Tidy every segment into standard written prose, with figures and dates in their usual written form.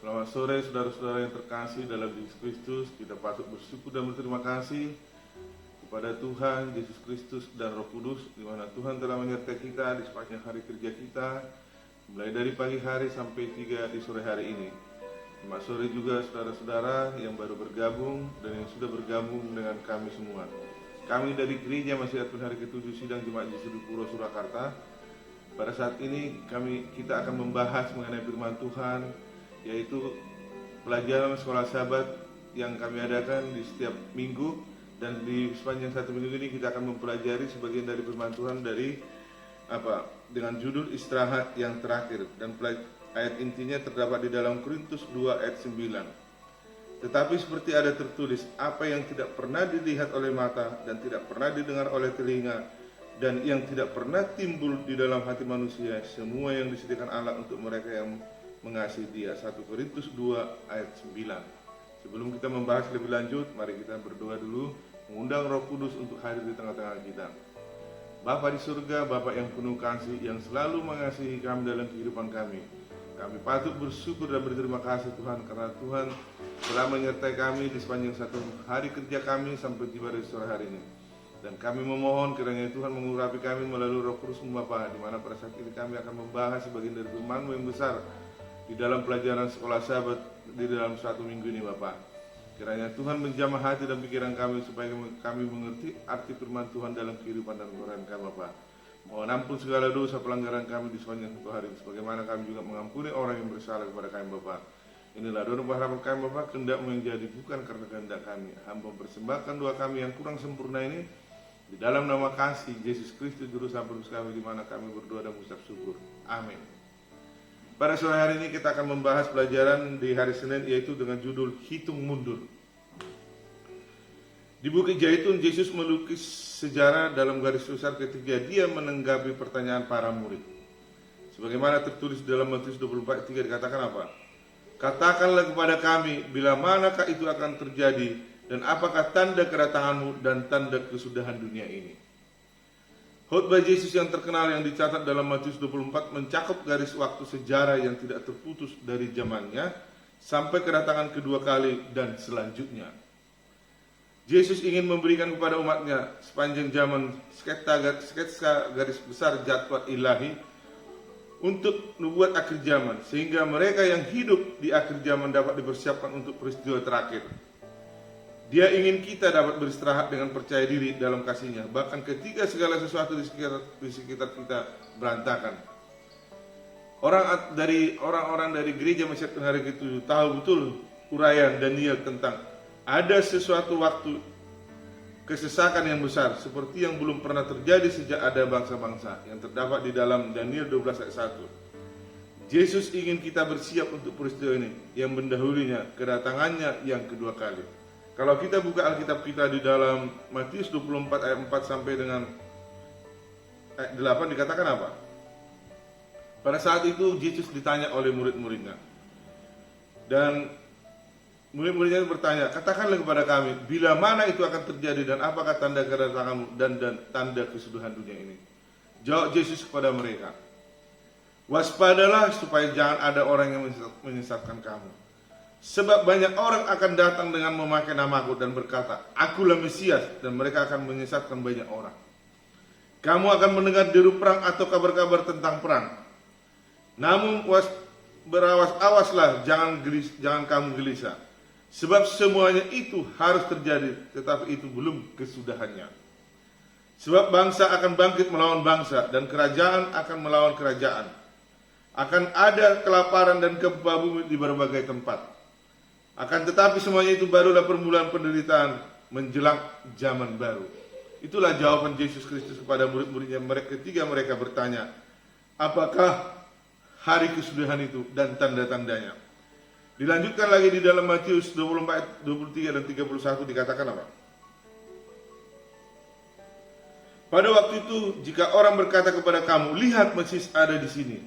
Selamat sore saudara-saudara yang terkasih dalam Yesus Kristus. Kita patut bersyukur dan berterima kasih kepada Tuhan Yesus Kristus dan Roh Kudus, di mana Tuhan telah menyertai kita di sepanjang hari kerja kita, mulai dari pagi hari sampai 3 di sore hari ini. Selamat sore juga saudara-saudara yang baru bergabung dan yang sudah bergabung dengan kami semua. Kami dari Gereja Masjid Hari ke-7 Sidang Jemaat Yesus di Puro Surakarta. Pada saat ini kita akan membahas mengenai firman Tuhan, yaitu pelajaran sekolah Sabat yang kami adakan di setiap minggu, dan di sepanjang satu minggu ini kita akan mempelajari sebagian dari firman Tuhan dengan judul istirahat yang terakhir, dan ayat intinya terdapat di dalam Korintus 2 ayat 9. Tetapi seperti ada tertulis, apa yang tidak pernah dilihat oleh mata dan tidak pernah didengar oleh telinga dan yang tidak pernah timbul di dalam hati manusia, semua yang disediakan Allah untuk mereka yang mengasihi Dia. 1 Korintus 2 ayat 9. Sebelum kita membahas lebih lanjut, mari kita berdoa dulu, mengundang Roh Kudus untuk hadir di tengah-tengah kita. Bapa di surga, Bapa yang penuh kasih, yang selalu mengasihi kami dalam kehidupan kami. Kami patut bersyukur dan berterima kasih Tuhan, karena Tuhan telah menyertai kami di sepanjang satu hari kerja kami sampai tiba di sore hari ini. Dan kami memohon kiranya Tuhan mengurapi kami melalui Roh Kudus Bapa, di mana pada saat ini kami akan membahas sebagian dari firman-Mu yang besar di dalam pelajaran sekolah Sabat di dalam satu minggu ini Bapak. Kiranya Tuhan menjamah hati dan pikiran kami supaya kami mengerti arti firman Tuhan dalam kehidupan dan peran kami Bapak. Mohon ampun segala dosa pelanggaran kami di sepanjang satu hari, sebagaimana kami juga mengampuni orang yang bersalah kepada kami Bapak. Inilah doa harapan kami Bapak, kehendak-Mu yang jadi, bukan karena kehendak kami. Hamba mempersembahkan doa kami yang kurang sempurna ini di dalam nama kasih Yesus Kristus Juru Selamat kami, di mana kami berdoa dan mengucap syukur. Amin. Pada sore hari ini kita akan membahas pelajaran di hari Senin, yaitu dengan judul Hitung Mundur. Di Bukit Zaitun, Yesus melukis sejarah dalam garis besar ketika Dia menanggapi pertanyaan para murid. Sebagaimana tertulis dalam Matius 24:3 dikatakan apa? Katakanlah kepada kami, bila manakah itu akan terjadi, dan apakah tanda kedatangan-Mu dan tanda kesudahan dunia ini? Khotbah Yesus yang terkenal yang dicatat dalam Matius 24 mencakup garis waktu sejarah yang tidak terputus dari zamannya sampai kedatangan kedua kali dan selanjutnya. Yesus ingin memberikan kepada umatnya sepanjang zaman sketsa garis besar jadwal ilahi untuk nubuat akhir zaman, sehingga mereka yang hidup di akhir zaman dapat dipersiapkan untuk peristiwa terakhir. Dia ingin kita dapat beristirahat dengan percaya diri dalam kasih-Nya, bahkan ketika segala sesuatu di sekitar kita berantakan. Orang-orang dari Gereja Masjid Hari ke-7 tahu betul uraian Daniel tentang ada sesuatu waktu kesesakan yang besar seperti yang belum pernah terjadi sejak ada bangsa-bangsa, yang terdapat di dalam Daniel 12 ayat 1. Yesus ingin kita bersiap untuk peristiwa ini yang mendahulunya, kedatangannya yang kedua kali. Kalau kita buka Alkitab kita di dalam Matius 24 ayat 4 sampai dengan ayat 8 dikatakan apa? Pada saat itu Yesus ditanya oleh murid-muridnya. Dan murid-muridnya bertanya, katakanlah kepada kami, bila mana itu akan terjadi dan apakah tanda kedatangan-Mu dan tanda kesudahan dunia ini? Jawab Yesus kepada mereka, waspadalah supaya jangan ada orang yang menyesatkan kamu. Sebab banyak orang akan datang dengan memakai namaku dan berkata, Akulah Mesias, dan mereka akan menyesatkan banyak orang. Kamu akan mendengar deru perang atau kabar-kabar tentang perang. Namun berawas-awaslah, jangan kamu gelisah. Sebab semuanya itu harus terjadi, tetapi itu belum kesudahannya. Sebab bangsa akan bangkit melawan bangsa, dan kerajaan akan melawan kerajaan. Akan ada kelaparan dan gempa bumi di berbagai tempat. Akan tetapi semuanya itu barulah permulaan penderitaan menjelang zaman baru. Itulah jawaban Yesus Kristus kepada murid-muridnya ketika mereka bertanya, apakah hari kesudahan itu dan tanda-tandanya? Dilanjutkan lagi di dalam Matius 24, 23 dan 31 dikatakan apa? Pada waktu itu jika orang berkata kepada kamu, lihat Mesias ada di sini,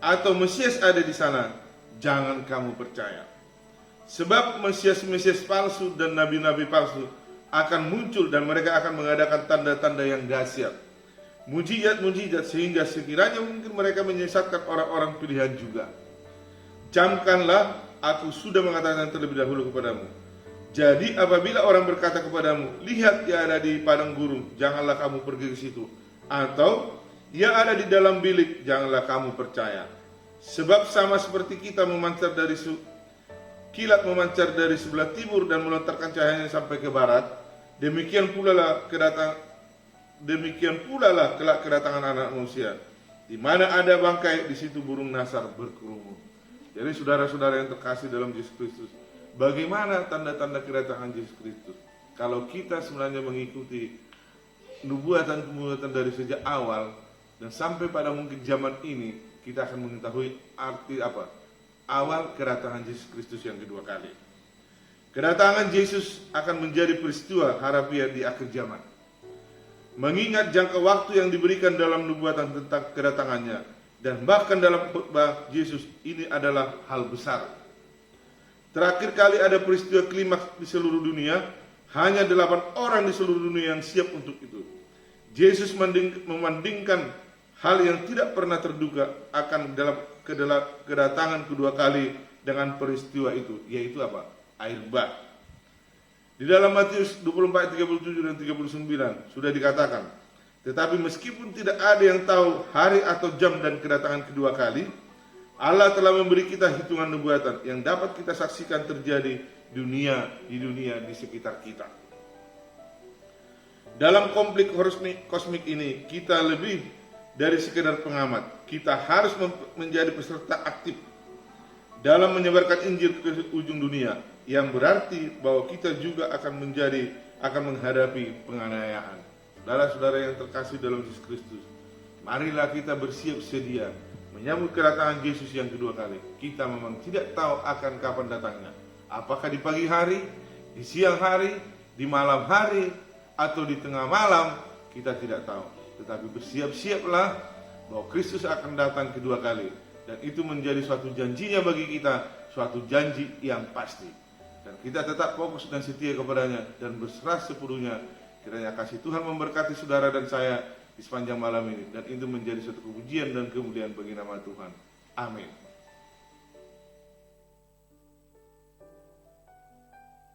atau Mesias ada di sana, jangan kamu percaya. Sebab Mesias-Mesias palsu dan nabi-nabi palsu akan muncul dan mereka akan mengadakan tanda-tanda yang dahsyat, mujizat-mujizat, sehingga sekiranya mungkin mereka menyesatkan orang-orang pilihan juga. Camkanlah aku sudah mengatakan terlebih dahulu kepadamu. Jadi apabila orang berkata kepadamu, lihat ia ada di padang gurun, janganlah kamu pergi ke situ. Atau ia ada di dalam bilik, janganlah kamu percaya. Sebab sama seperti kita kilat memancar dari sebelah timur dan melontarkan cahayanya sampai ke barat, demikian pula lah kelak kedatangan Anak Manusia. Di mana ada bangkai, di situ burung nasar berkerumun. Jadi saudara-saudara yang terkasih dalam Yesus Kristus, bagaimana tanda-tanda kedatangan Yesus Kristus? Kalau kita sebenarnya mengikuti nubuatan-nubuatan dari sejak awal dan sampai pada mungkin zaman ini, kita akan mengetahui arti apa? Awal kedatangan Yesus Kristus yang kedua kali. Kedatangan Yesus akan menjadi peristiwa harafiah di akhir zaman. Mengingat jangka waktu yang diberikan dalam nubuatan tentang kedatangannya, dan bahkan dalam khotbah Yesus, ini adalah hal besar. Terakhir kali ada peristiwa klimaks di seluruh dunia, hanya 8 orang di seluruh dunia yang siap untuk itu. Yesus membandingkan hal yang tidak pernah terduga akan dalam kedatangan kedua kali dengan peristiwa itu, yaitu apa? Air bah. Di dalam Matius 24, 37 dan 39 sudah dikatakan, tetapi meskipun tidak ada yang tahu hari atau jam dan kedatangan kedua kali, Allah telah memberi kita hitungan nubuatan yang dapat kita saksikan terjadi di dunia di sekitar kita. Dalam konflik kosmik ini, kita lebih dari sekedar pengamat. Kita harus menjadi peserta aktif dalam menyebarkan Injil ke ujung dunia, yang berarti bahwa kita juga akan menghadapi penganiayaan. Saudara-saudara yang terkasih dalam Yesus Kristus, marilah kita bersiap sedia menyambut kedatangan Yesus yang kedua kali. Kita memang tidak tahu akan kapan datangnya. Apakah di pagi hari, di siang hari, di malam hari, atau di tengah malam, kita tidak tahu. Tetapi bersiap-siaplah bahwa Kristus akan datang kedua kali. Dan itu menjadi suatu janjinya bagi kita, suatu janji yang pasti. Dan kita tetap fokus dan setia kepadanya dan berserah sepenuhnya. Kiranya kasih Tuhan memberkati saudara dan saya di sepanjang malam ini. Dan itu menjadi suatu kepujian dan kemuliaan bagi nama Tuhan. Amin.